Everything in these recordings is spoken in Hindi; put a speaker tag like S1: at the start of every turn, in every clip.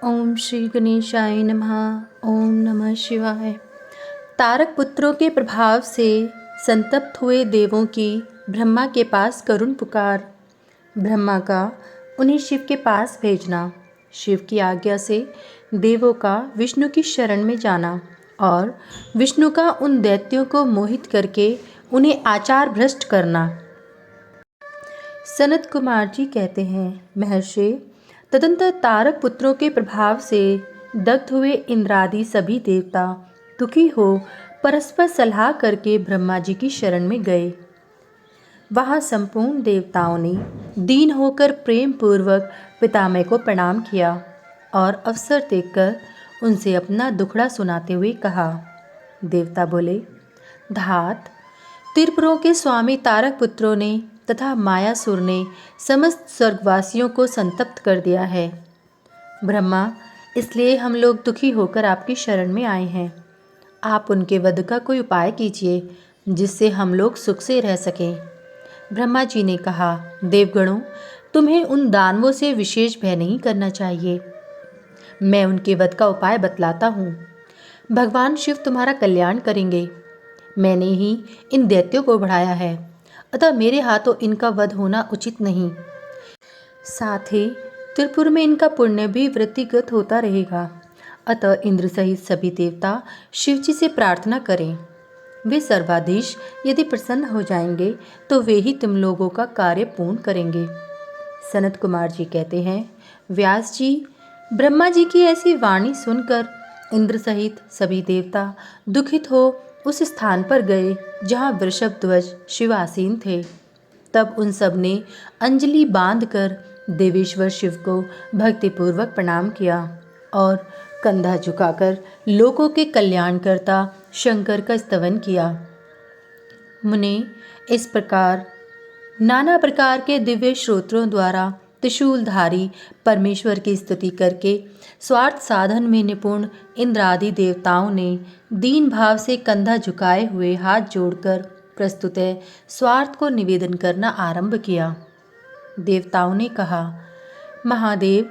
S1: ओम श्री गणेशाय नमः। ओम नमः शिवाय। तारक पुत्रों के प्रभाव से संतप्त हुए देवों की ब्रह्मा के पास करुण पुकार। ब्रह्मा का उन्हें शिव के पास भेजना। शिव की आज्ञा से देवों का विष्णु की शरण में जाना और विष्णु का उन दैत्यों को मोहित करके उन्हें आचार भ्रष्ट करना। सनत कुमार जी कहते हैं, महर्षि, तदंतर तारक पुत्रों के प्रभाव से दग्ध हुए इंद्रादि सभी देवता दुखी हो परस्पर सलाह करके ब्रह्मा जी की शरण में गए। वहाँ संपूर्ण देवताओं ने दीन होकर प्रेम पूर्वक पितामह को प्रणाम किया और अवसर देखकर उनसे अपना दुखड़ा सुनाते हुए कहा। देवता बोले, धात, त्रिपुरों के स्वामी तारक पुत्रों ने तथा मायासुर ने समस्त स्वर्गवासियों को संतप्त कर दिया है। ब्रह्मा, इसलिए हम लोग दुखी होकर आपकी शरण में आए हैं। आप उनके वध का कोई उपाय कीजिए जिससे हम लोग सुख से रह सकें। ब्रह्मा जी ने कहा, देवगणों, तुम्हें उन दानवों से विशेष भय नहीं करना चाहिए। मैं उनके वध का उपाय बतलाता हूँ। भगवान शिव तुम्हारा कल्याण करेंगे। मैंने ही इन दैत्यों को बढ़ाया है, अतः मेरे हाथों इनका वध होना उचित नहीं। साथ ही त्रिपुर में इनका पुण्य भी वृद्धिगत होता रहेगा। अतः इंद्र सहित सभी देवता शिवजी से प्रार्थना करें। वे सर्वाधीश यदि प्रसन्न हो जाएंगे तो वे ही तुम लोगों का कार्य पूर्ण करेंगे। सनत कुमार जी कहते हैं, व्यास जी, ब्रह्मा जी की ऐसी वाणी सुनकर इंद्र सहित सभी देवता दुखित हो उस स्थान पर गए जहाँ वृषभ ध्वज शिव आसीन थे। तब उन सब ने अंजलि बांधकर देवेश्वर शिव को भक्तिपूर्वक प्रणाम किया और कंधा झुकाकर लोकों के कल्याणकर्ता शंकर का स्तवन किया। मुने, इस प्रकार नाना प्रकार के दिव्य श्रोत्रों द्वारा त्रिशूलधारी परमेश्वर की स्तुति करके स्वार्थ साधन में निपुण इंद्रादि देवताओं ने दीन भाव से कंधा झुकाए हुए हाथ जोड़कर प्रस्तुतः स्वार्थ को निवेदन करना आरंभ किया। देवताओं ने कहा, महादेव,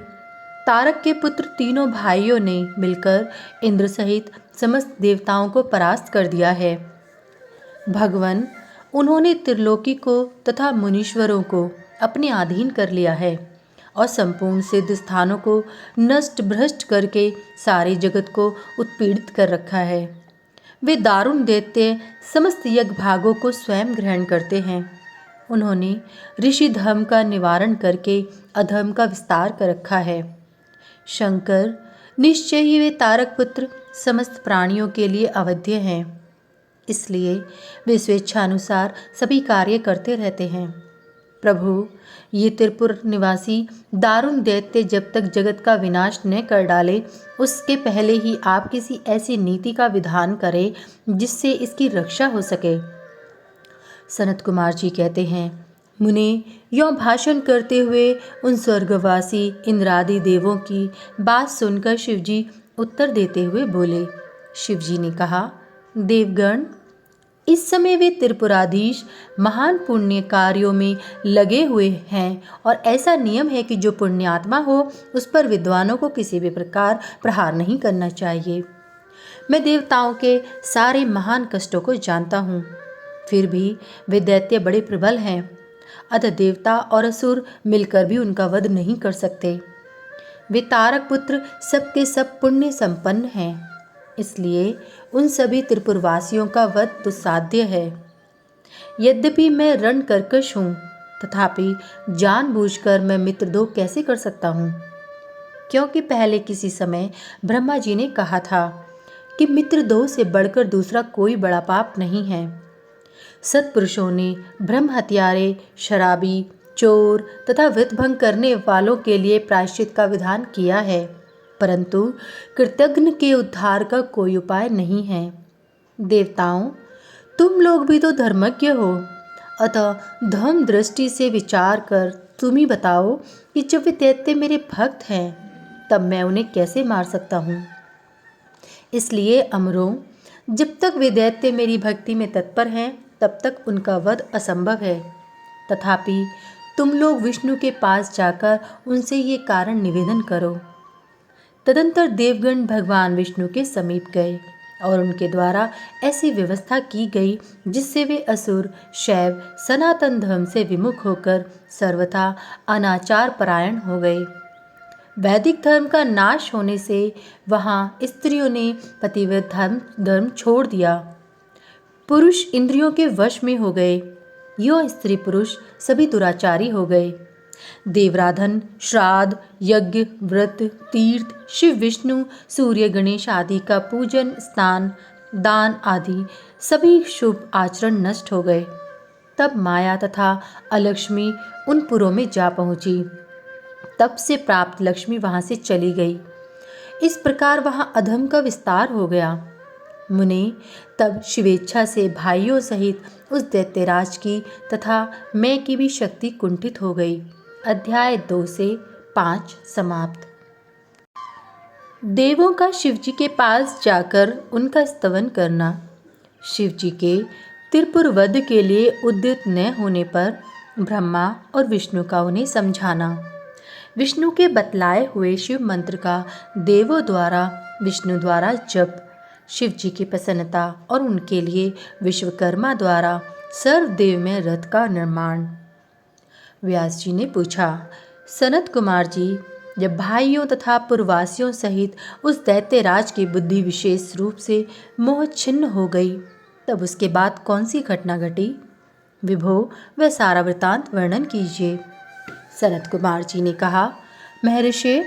S1: तारक के पुत्र तीनों भाइयों ने मिलकर इंद्र सहित समस्त देवताओं को परास्त कर दिया है। भगवान, उन्होंने त्रिलोकी को तथा मुनीश्वरों को अपने अधीन कर लिया है और संपूर्ण सिद्ध स्थानों को नष्ट भ्रष्ट करके सारे जगत को उत्पीड़ित कर रखा है। वे दारुण दैत्य समस्त यज्ञ भागों को स्वयं ग्रहण करते हैं। उन्होंने ऋषि धर्म का निवारण करके अधर्म का विस्तार कर रखा है। शंकर, निश्चय ही वे तारक पुत्र समस्त प्राणियों के लिए अवध्य हैं, इसलिए वे स्वेच्छानुसार सभी कार्य करते रहते हैं। प्रभु, ये त्रिपुर निवासी दारुण दैत्य जब तक जगत का विनाश न कर डाले उसके पहले ही आप किसी ऐसी नीति का विधान करें जिससे इसकी रक्षा हो सके। सनत कुमार जी कहते हैं, मुने, यों भाषण करते हुए उन स्वर्गवासी इंद्रादि देवों की बात सुनकर शिवजी उत्तर देते हुए बोले। शिवजी ने कहा, देवगण, इस समय वे त्रिपुराधीश महान पुण्य कार्यों में लगे हुए हैं और ऐसा नियम है कि जो पुण्यात्मा हो उस पर विद्वानों को किसी भी प्रकार प्रहार नहीं करना चाहिए। मैं देवताओं के सारे महान कष्टों को जानता हूँ, फिर भी वे दैत्य बड़े प्रबल हैं, अतः देवता और असुर मिलकर भी उनका वध नहीं कर सकते। वे तारक पुत्र सबके सब पुण्य संपन्न हैं, इसलिए उन सभी त्रिपुरवासियों का वध दुस्साध्य है। यद्यपि मैं रण कर्कश हूँ, तथापि जानबूझकर मैं मित्रद्रोह कैसे कर सकता हूँ? क्योंकि पहले किसी समय ब्रह्मा जी ने कहा था कि मित्रद्रोह से बढ़कर दूसरा कोई बड़ा पाप नहीं है। सत्पुरुषों ने ब्रह्म हत्यारे, शराबी, चोर तथा व्रतभंग करने वालों के लिए प्रायश्चित का विधान किया है, परंतु कृतघ्न के उद्धार का कोई उपाय नहीं है। देवताओं, तुम लोग भी तो धर्मज्ञ हो, अतः धर्म दृष्टि से विचार कर तुम ही बताओ कि जब वे दैत्य मेरे भक्त हैं तब मैं उन्हें कैसे मार सकता हूँ। इसलिए अमरों, जब तक वे दैत्य मेरी भक्ति में तत्पर हैं तब तक उनका वध असंभव है। तथापि तुम लोग विष्णु के पास जाकर उनसे ये कारण निवेदन करो। तदंतर देवगण भगवान विष्णु के समीप गए और उनके द्वारा ऐसी व्यवस्था की गई जिससे वे असुर शैव सनातन धर्म से विमुख होकर सर्वथा अनाचार परायण हो गए। वैदिक धर्म का नाश होने से वहाँ स्त्रियों ने पतिव्रत धर्म छोड़ दिया। पुरुष इंद्रियों के वश में हो गए। यो स्त्री पुरुष सभी दुराचारी हो गए। देवराधन, श्राद्ध, यज्ञ, व्रत, तीर्थ, शिव विष्णु, सूर्य, गणेश आदि का पूजन, स्नान, दान आदि सभी शुभ आचरण नष्ट हो गए। तब माया तथा अलक्ष्मी उन पुरों में जा पहुंची। तब से प्राप्त लक्ष्मी वहां से चली गई। इस प्रकार वहां अधम का विस्तार हो गया। मुने तब शिवेच्छा से भाइयों सहित उस दैत्यराज की तथा मैं की भी शक्ति कुंठित हो गई। अध्याय 2 से 5 समाप्त। देवों का शिवजी के पास जाकर उनका स्तवन करना। शिवजी के त्रिपुर वध के लिए उद्यत न होने पर ब्रह्मा और विष्णु का उन्हें समझाना। विष्णु के बतलाए हुए शिव मंत्र का देवों द्वारा विष्णु द्वारा जप। शिवजी की प्रसन्नता और उनके लिए विश्वकर्मा द्वारा सर्वदेव में रथ का निर्माण। व्यास जी ने पूछा, सनत कुमार जी, जब भाइयों तथा पुरवासियों सहित उस दैत्यराज की बुद्धि विशेष रूप से मोह छिन्न हो गई, तब उसके बाद कौन सी घटना घटी? विभो, वह सारा वृतांत वर्णन कीजिए। सनत कुमार जी ने कहा, महर्षि,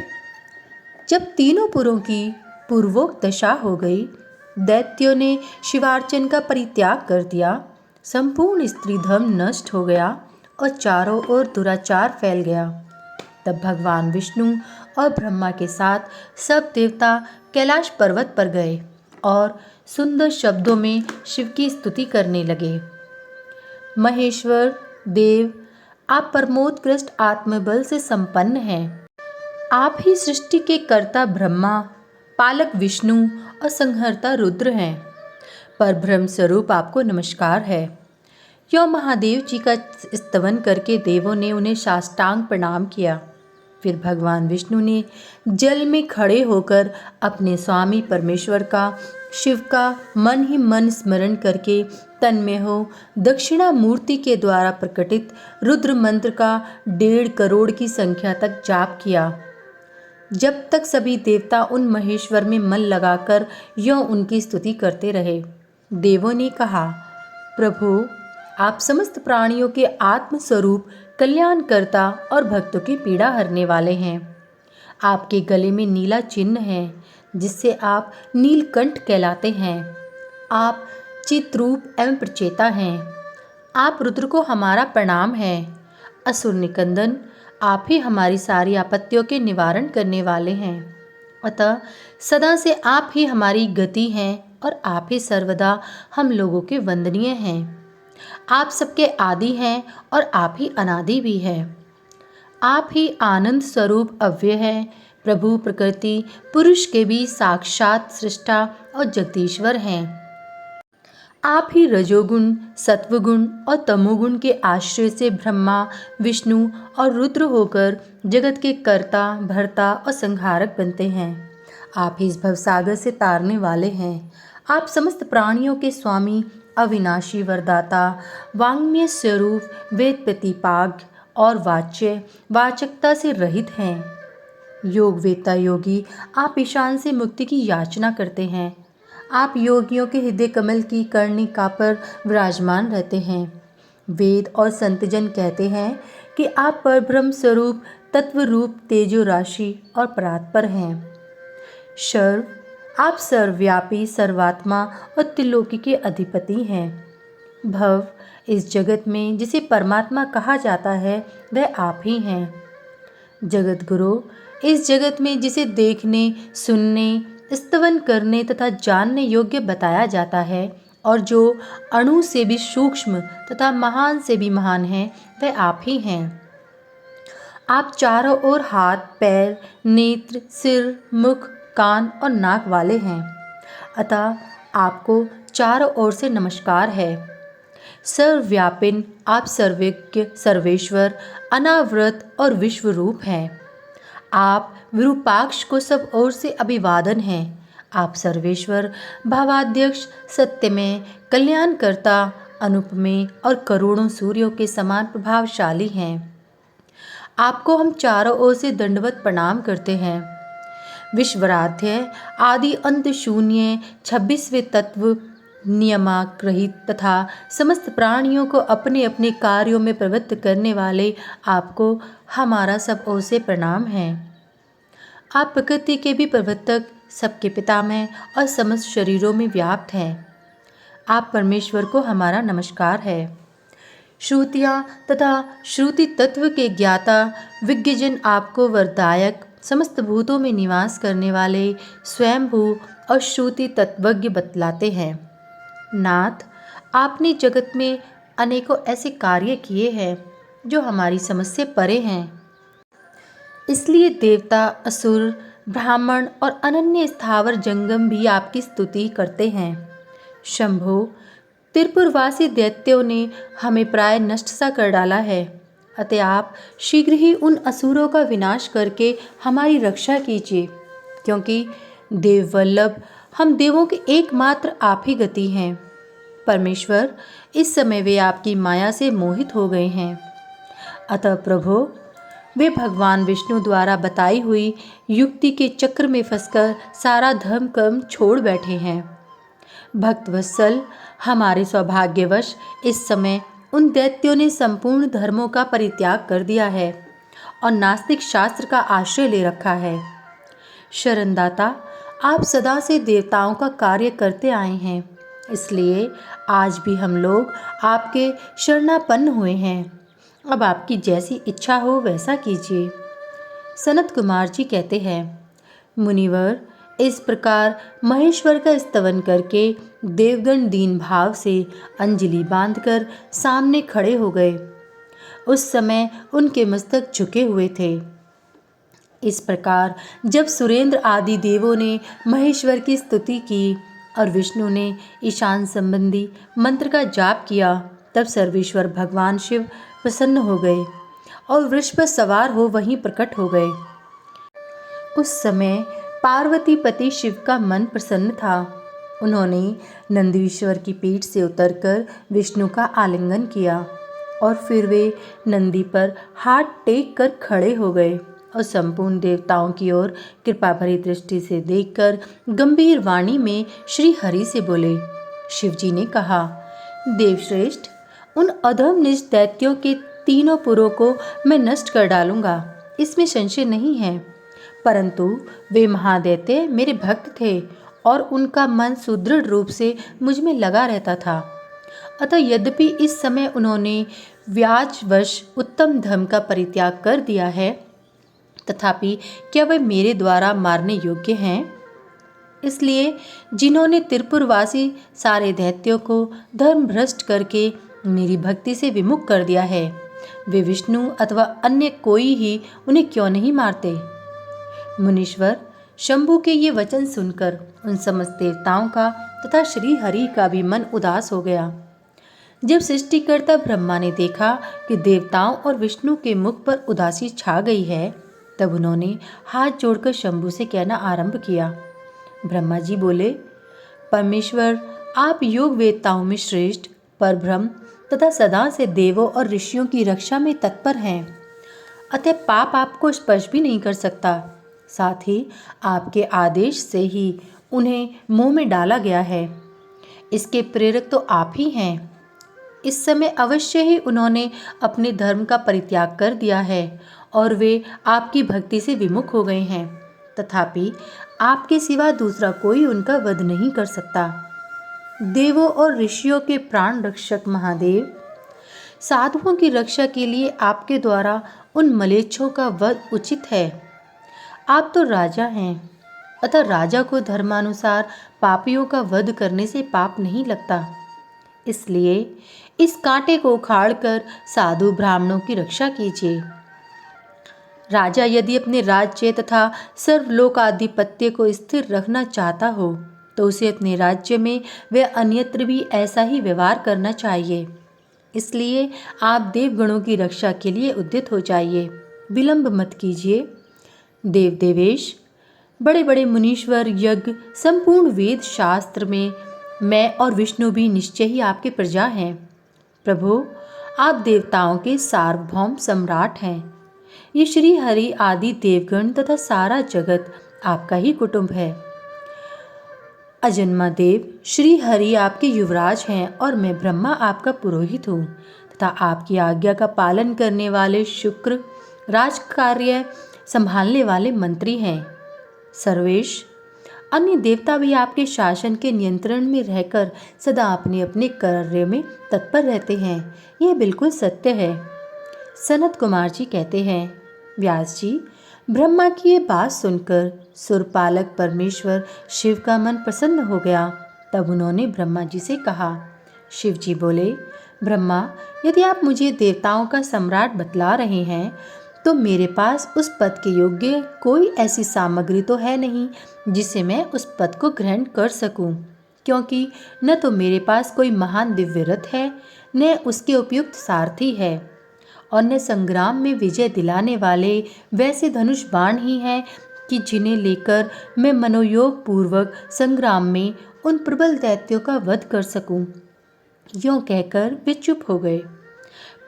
S1: जब तीनों पुरों की पूर्वोक्त दशा हो गई, दैत्यों ने शिवार्चन का परित्याग कर दिया, संपूर्ण स्त्री धर्म नष्ट हो गया और चारों ओर दुराचार फैल गया। तब भगवान विष्णु और ब्रह्मा के साथ सब देवता कैलाश पर्वत पर गए और सुंदर शब्दों में शिव की स्तुति करने लगे। महेश्वर देव, आप परमोत्कृष्ट आत्मबल से संपन्न हैं। आप ही सृष्टि के कर्ता ब्रह्मा, पालक विष्णु और संहर्ता रुद्र हैं। पर ब्रह्म स्वरूप आपको नमस्कार है। यो महादेव जी का स्तवन करके देवों ने उन्हें साष्टांग प्रणाम किया। फिर भगवान विष्णु ने जल में खड़े होकर अपने स्वामी परमेश्वर का, शिव का मन ही मन स्मरण करके तन्मय हो दक्षिणा मूर्ति के द्वारा प्रकटित रुद्र मंत्र का 1.5 करोड़ की संख्या तक जाप किया। जब तक सभी देवता उन महेश्वर में मन लगाकर यों उनकी स्तुति करते रहे। देवों ने कहा, प्रभु, आप समस्त प्राणियों के आत्मस्वरूप कल्याणकर्ता और भक्तों की पीड़ा हरने वाले हैं। आपके गले में नीला चिन्ह है जिससे आप नीलकंठ कहलाते हैं। आप चित्रूप एवं प्रचेता हैं। आप रुद्र को हमारा प्रणाम है। असुर निकंदन, आप ही हमारी सारी आपत्तियों के निवारण करने वाले हैं। अतः सदा से आप ही हमारी गति हैं और आप ही सर्वदा हम लोगों के वंदनीय हैं। आप सबके आदि हैं और आप ही अनादि भी हैं। आप ही आनंद स्वरूप अव्यय हैं। प्रभु प्रकृति पुरुष के भी साक्षात सृष्टा और जगदीश्वर हैं। आप ही रजोगुण, सत्वगुण और तमोगुण के आश्रय से ब्रह्मा, विष्णु और रुद्र होकर जगत के कर्ता, भर्ता और संहारक बनते हैं। आप ही इस भवसागर से तारने वाले हैं। आप समस्त प्राणियों के स्वामी, अविनाशी वरदाता, वाङ्मय स्वरूप, वेद प्रतिपाद्य और वाचकता से रहित हैं। योग वेता योगी, आप ईशान से मुक्ति की याचना करते हैं। आप योगियों के हृदय कमल की कर्णिका पर विराजमान रहते हैं। वेद और संतजन कहते हैं कि आप परब्रह्म स्वरूप, तत्व रूप, तेजो राशि और परात्पर हैं। सर्व, आप सर्वव्यापी, सर्वात्मा और त्रिलोकी के अधिपति हैं। भव, इस जगत में जिसे परमात्मा कहा जाता है वह आप ही हैं। जगत गुरु, इस जगत में जिसे देखने, सुनने, स्तवन करने तथा जानने योग्य बताया जाता है और जो अणु से भी सूक्ष्म तथा महान से भी महान है, वह आप ही हैं। आप चारों ओर हाथ, पैर, नेत्र, सिर, मुख, कान और नाक वाले हैं। अतः आपको चारों ओर से नमस्कार है। सर्वव्यापिन, आप सर्वज्ञ, सर्वेश्वर, अनावृत और विश्वरूप हैं। आप विरूपाक्ष को सब ओर से अभिवादन है। आप सर्वेश्वर, भावाध्यक्ष, सत्यमय, कल्याणकर्ता, अनुपमेय और करोड़ों सूर्यों के समान प्रभावशाली हैं। आपको हम चारों ओर से दंडवत प्रणाम करते हैं। विश्वराध्य, आदि अंत शून्य, 26वें तत्व, नियमाक रहित तथा समस्त प्राणियों को अपने अपने कार्यों में प्रवृत्त करने वाले आपको हमारा सब ओर से प्रणाम है। आप प्रकृति के भी प्रवर्तक, सबके पितामह और समस्त शरीरों में व्याप्त हैं। आप परमेश्वर को हमारा नमस्कार है। श्रुतियाँ तथा श्रुति तत्व के ज्ञाता विज्ञजन आपको वरदायक, समस्त भूतों में निवास करने वाले स्वयंभू और श्रुति तत्वज्ञ बतलाते हैं। नाथ, आपने जगत में अनेकों ऐसे कार्य किए हैं जो हमारी समझ से परे हैं। इसलिए देवता, असुर, ब्राह्मण और अनन्य स्थावर जंगम भी आपकी स्तुति करते हैं। शंभो, त्रिपुरवासी दैत्यों ने हमें प्राय नष्ट सा कर डाला है, अतः आप शीघ्र ही उन असुरों का विनाश करके हमारी रक्षा कीजिए, क्योंकि देववल्लभ हम देवों के एकमात्र आप ही गति हैं। परमेश्वर, इस समय वे आपकी माया से मोहित हो गए हैं, अतः प्रभु वे भगवान विष्णु द्वारा बताई हुई युक्ति के चक्र में फंसकर सारा धर्म कर्म छोड़ बैठे हैं। भक्तवत्सल, हमारे सौभाग्यवश इस समय उन दैत्यों ने संपूर्ण धर्मों का परित्याग कर दिया है और नास्तिक शास्त्र का आश्रय ले रखा है। शरणदाता, आप सदा से देवताओं का कार्य करते आए हैं, इसलिए आज भी हम लोग आपके शरणापन्न हुए हैं। अब आपकी जैसी इच्छा हो वैसा कीजिए। सनत कुमार जी कहते हैं, मुनिवर, इस प्रकार महेश्वर का स्तवन करके देवगण दीन भाव से अंजलि बांधकर सामने खड़े हो गए। उस समय उनके मस्तक झुके हुए थे। इस प्रकार जब सुरेंद्र आदि देवों ने महेश्वर की स्तुति की और विष्णु ने ईशान संबंधी मंत्र का जाप किया, तब सर्वेश्वर भगवान शिव प्रसन्न हो गए और वृक्ष पर सवार हो वहीं प्रकट हो गए। उस समय पार्वती पति शिव का मन प्रसन्न था। उन्होंने नंदीश्वर की पीठ से उतरकर विष्णु का आलिंगन किया और फिर वे नंदी पर हाथ टेक कर खड़े हो गए और संपूर्ण देवताओं की ओर कृपा भरी दृष्टि से देखकर गंभीर वाणी में श्री हरि से बोले। शिवजी ने कहा, देवश्रेष्ठ, उन अधम निज दैत्यों के तीनों पुरों को मैं नष्ट कर डालूंगा, इसमें संशय नहीं है। परंतु वे महादैत्य मेरे भक्त थे और उनका मन सुदृढ़ रूप से मुझ में लगा रहता था। अतः यद्यपि इस समय उन्होंने व्याजवश उत्तम धर्म का परित्याग कर दिया है, तथापि क्या वे मेरे द्वारा मारने योग्य हैं? इसलिए जिन्होंने त्रिपुरवासी सारे दैत्यों को धर्म भ्रष्ट करके मेरी भक्ति से विमुख कर दिया है, वे विष्णु अथवा अन्य कोई ही उन्हें क्यों नहीं मारते? मुनीश्वर, शंभु के ये वचन सुनकर उन समस्त देवताओं का तथा श्री हरि का भी मन उदास हो गया। जब सृष्टिकर्ता ब्रह्मा ने देखा कि देवताओं और विष्णु के मुख पर उदासी छा गई है, तब उन्होंने हाथ जोड़कर शंभु से कहना आरंभ किया। ब्रह्मा जी बोले, परमेश्वर, आप योग वेदताओं में श्रेष्ठ, परब्रह्म तथा सदा से देवों और ऋषियों की रक्षा में तत्पर हैं, अतः पाप आपको स्पर्श भी नहीं कर सकता। साथ ही आपके आदेश से ही उन्हें मुंह में डाला गया है। इसके प्रेरक तो आप ही हैं। इस समय अवश्य ही उन्होंने अपने धर्म का परित्याग कर दिया है और वे आपकी भक्ति से विमुख हो गए हैं, तथापि आपके सिवा दूसरा कोई उनका वध नहीं कर सकता। देवों और ऋषियों के प्राण रक्षक महादेव, साधुओं की रक्षा के लिए आपके द्वारा उन मलेच्छों का वध उचित है। आप तो राजा हैं, अतः राजा को धर्मानुसार पापियों का वध करने से पाप नहीं लगता। इसलिए इस कांटे को उखाड़कर साधु ब्राह्मणों की रक्षा कीजिए। राजा यदि अपने राज्य तथा सर्वलोकाधिपत्य को स्थिर रखना चाहता हो, तो उसे अपने राज्य में व अन्यत्र भी ऐसा ही व्यवहार करना चाहिए। इसलिए आप देवगणों की रक्षा के लिए उद्यत हो जाइए, विलंब मत कीजिए। देव देवेश, बड़े बड़े मुनीश्वर, यज्ञ, संपूर्ण वेद शास्त्र में मैं और विष्णु भी निश्चय ही आपके प्रजा हैं। प्रभु, आप देवताओं के सार्वभौम सम्राट हैं। ये श्री हरि आदि देवगण तथा सारा जगत आपका ही कुटुंब है। अजन्मा देव श्री हरि आपके युवराज हैं और मैं ब्रह्मा आपका पुरोहित हूँ तथा आपकी आज्ञा का पालन करने वाले शुक्र राज कार्य संभालने वाले मंत्री हैं। सर्वेश, अन्य देवता भी आपके शासन के नियंत्रण में रहकर सदा अपने अपने कार्य में तत्पर रहते हैं। यह बिल्कुल सत्य है। सनत कुमार जी कहते हैं, व्यास जी, ब्रह्मा की ये बात सुनकर सुरपालक परमेश्वर शिव का मन प्रसन्न हो गया। तब उन्होंने ब्रह्मा जी से कहा। शिव जी बोले, ब्रह्मा, यदि आप मुझे देवताओं का सम्राट बतला रहे हैं तो मेरे पास उस पद के योग्य कोई ऐसी सामग्री तो है नहीं जिससे मैं उस पद को ग्रहण कर सकूं, क्योंकि न तो मेरे पास कोई महान दिव्य रथ है, न उसके उपयुक्त सारथी है, और न संग्राम में विजय दिलाने वाले वैसे धनुष बाण ही हैं कि जिन्हें लेकर मैं मनोयोग पूर्वक संग्राम में उन प्रबल दैत्यों का वध कर सकूं। यूं कहकर वे चुप हो गए।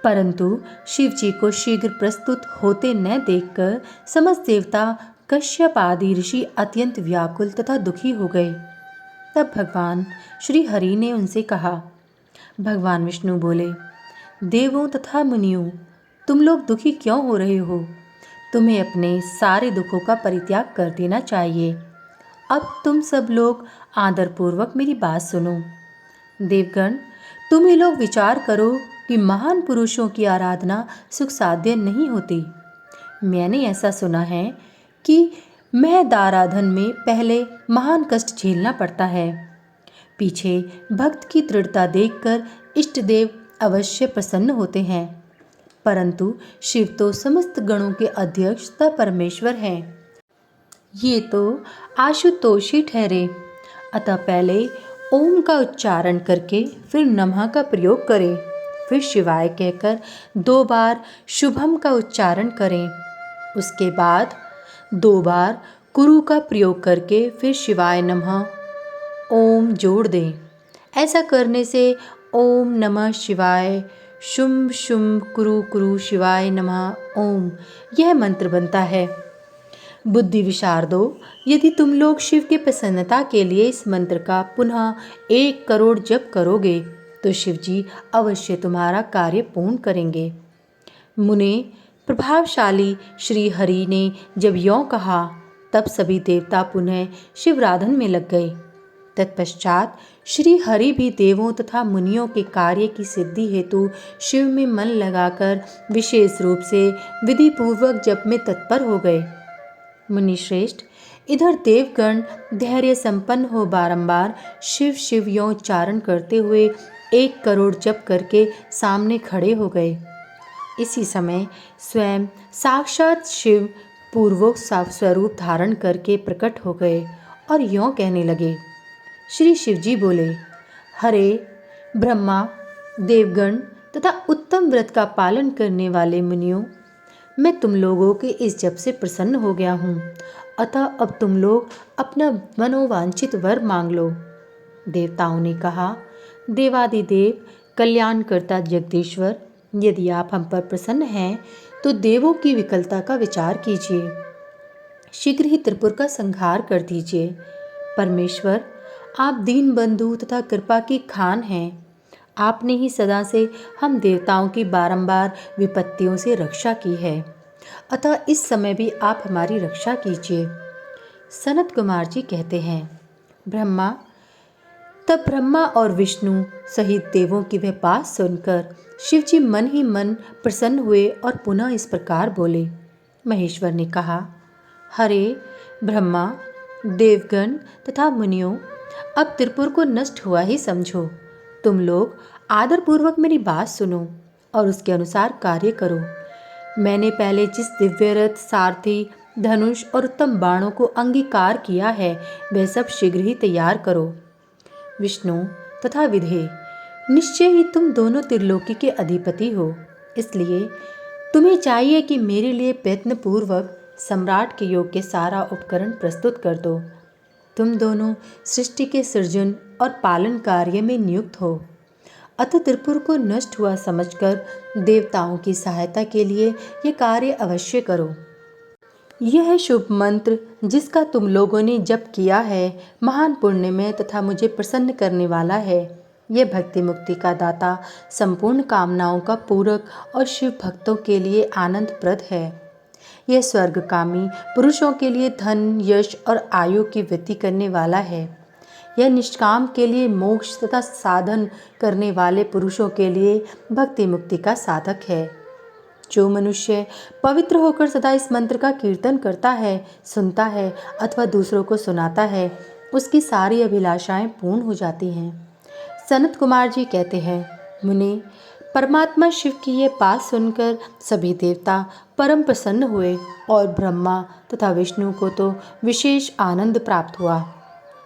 S1: परंतु शिव जी को शीघ्र प्रस्तुत होते न देखकर समस्त देवता कश्यप आदि ऋषि अत्यंत व्याकुल तथा दुखी हो गए। तब भगवान श्री हरि ने उनसे कहा। भगवान विष्णु बोले, देवों तथा मुनियों, तुम लोग दुखी क्यों हो रहे हो? तुम्हें अपने सारे दुखों का परित्याग कर देना चाहिए। अब तुम सब लोग आदरपूर्वक मेरी बात सुनो। देवगण, तुम ही लोग विचार करो कि महान पुरुषों की आराधना सुख साध्य नहीं होती। मैंने ऐसा सुना है कि महदाराधन में पहले महान कष्ट झेलना पड़ता है। पीछे भक्त की दृढ़ता देखकर इष्ट देव अवश्य प्रसन्न होते हैं, परंतु शिव तो समस्त गणों के अध्यक्ष तथा परमेश्वर हैं। ये तो आशुतोष ही ठहरे। अतः पहले ओम का उच्चारण करके फिर नमः का प्रयोग करें, फिर शिवाय कहकर 2 बार शुभम का उच्चारण करें, उसके बाद 2 बार कुरु का प्रयोग करके फिर शिवाय नमः ओम जोड़ दें। ऐसा करने से ओम नमः शिवाय शुम शुम कुरु कुरु शिवाय नमः ओम यह मंत्र बनता है। बुद्धि विशारदो, यदि तुम लोग शिव की प्रसन्नता के लिए इस मंत्र का पुनः 1 करोड़ जप करोगे तो शिव जी अवश्य तुम्हारा कार्य पूर्ण करेंगे। मुने, प्रभावशाली श्री हरि ने जब यों कहा तब सभी देवता पुनः शिवराधन में लग गए। तत्पश्चात श्री हरि भी देवों तथा मुनियों के कार्य की सिद्धि हेतु शिव में मन लगाकर विशेष रूप से विधि पूर्वक जप में तत्पर हो गए। मुनि श्रेष्ठ, इधर देवगण धैर्य संपन्न हो बारंबार शिव शिव यों उच्चारण करते हुए 1 करोड़ जप करके सामने खड़े हो गए। इसी समय स्वयं साक्षात शिव पूर्वोक्त स्वरूप धारण करके प्रकट हो गए और यों कहने लगे। श्री शिव जी बोले, हरे ब्रह्मा, देवगण तथा उत्तम व्रत का पालन करने वाले मुनियों, मैं तुम लोगों के इस जप से प्रसन्न हो गया हूँ, अतः अब तुम लोग अपना मनोवांछित वर मांग लो। देवताओं ने कहा, देवादिदेव कल्याणकर्ता जगदीश्वर, यदि आप हम पर प्रसन्न हैं तो देवों की विकलता का विचार कीजिए, शीघ्र ही त्रिपुर का संहार कर दीजिए। परमेश्वर, आप दीन बंधु तथा कृपा की खान हैं। आपने ही सदा से हम देवताओं की बारंबार विपत्तियों से रक्षा की है, अतः इस समय भी आप हमारी रक्षा कीजिए। सनत कुमार जी कहते हैं, ब्रह्मा, तब ब्रह्मा और विष्णु सहित देवों की वह बात सुनकर शिव जी मन ही मन प्रसन्न हुए और पुनः इस प्रकार बोले। महेश्वर ने कहा, हरे ब्रह्मा, देवगण तथा मुनियों, अब त्रिपुर को नष्ट हुआ ही समझो। तुम लोग आदरपूर्वक मेरी बात सुनो और उसके अनुसार कार्य करो। मैंने पहले जिस दिव्य रथ, सारथी, धनुष और उत्तम बाणों को अंगीकार किया है वह सब शीघ्र ही तैयार करो। विष्णु तथा विधे, निश्चय ही तुम दोनों त्रिलोकी के अधिपति हो, इसलिए तुम्हें चाहिए कि मेरे लिए प्रयत्नपूर्वक सम्राट के योग के सारा उपकरण प्रस्तुत कर दो। तुम दोनों सृष्टि के सृजन और पालन कार्य में नियुक्त हो, अतः त्रिपुर को नष्ट हुआ समझकर देवताओं की सहायता के लिए ये कार्य अवश्य करो। यह शुभ मंत्र जिसका तुम लोगों ने जप किया है महान पुण्यमय तथा मुझे प्रसन्न करने वाला है। यह भक्ति मुक्ति का दाता, संपूर्ण कामनाओं का पूरक और शिव भक्तों के लिए आनंदप्रद है। यह स्वर्गकामी पुरुषों के लिए धन, यश और आयु की वृद्धि करने वाला है। यह निष्काम के लिए मोक्ष तथा साधन करने वाले पुरुषों के लिए भक्ति मुक्ति का साधक है। जो मनुष्य पवित्र होकर सदा इस मंत्र का कीर्तन करता है, सुनता है अथवा दूसरों को सुनाता है, उसकी सारी अभिलाषाएं पूर्ण हो जाती हैं। सनत कुमार जी कहते हैं, मुनि, परमात्मा शिव की ये बात सुनकर सभी देवता परम प्रसन्न हुए और ब्रह्मा तथा विष्णु को तो विशेष आनंद प्राप्त हुआ।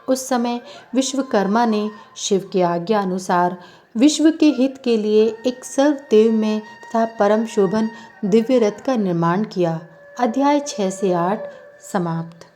S1: उस समय विश्वकर्मा ने शिव की आज्ञा अनुसार विश्व के हित के लिए एक सर्वदेवमय तथा परम शोभन दिव्य रथ का निर्माण किया। अध्याय 6 से 8 समाप्त।